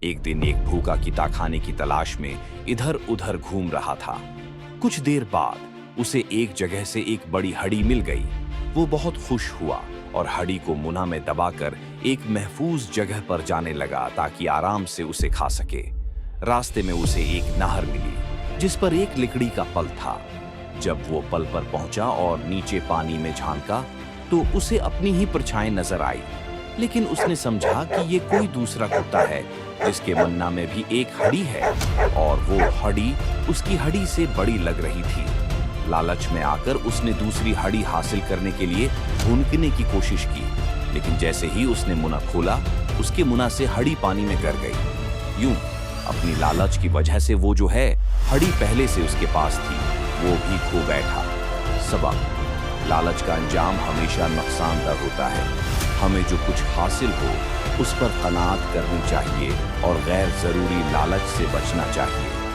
एक दिन एक भूखा किता खाने की तलाश में इधर उधर घूम रहा था। कुछ देर बाद उसे एक जगह से एक बड़ी हड्डी मिल गई। वो बहुत खुश हुआ और हड्डी को मुना में दबाकर एक महफूज जगह पर जाने लगा ताकि आराम से उसे खा सके। रास्ते में उसे एक नहर मिली जिस पर एक लकड़ी का पल था। जब वो पल पर पहुंचा और नीचे पानी में झांका तो उसे अपनी ही परछाई नजर आई, लेकिन उसने समझा कि ये कोई दूसरा कुत्ता है जिसके मुन्ना में भी एक हड्डी है और वो हड्डी उसकी हड्डी से बड़ी लग रही थी। लालच में आकर उसने दूसरी हड्डी हासिल करने के लिए भूनने की कोशिश की, लेकिन जैसे ही उसने मुना खोला उसके मुना से हड्डी पानी में गिर गई। यूं अपनी लालच की वजह से वो जो है हड्डी पहले से उसके पास थी वो भी खो बैठा। सबक: लालच का अंजाम हमेशा नुकसानदायक होता है। हमें जो कुछ हासिल हो उस पर कनात करनी चाहिए और गैर जरूरी लालच से बचना चाहिए।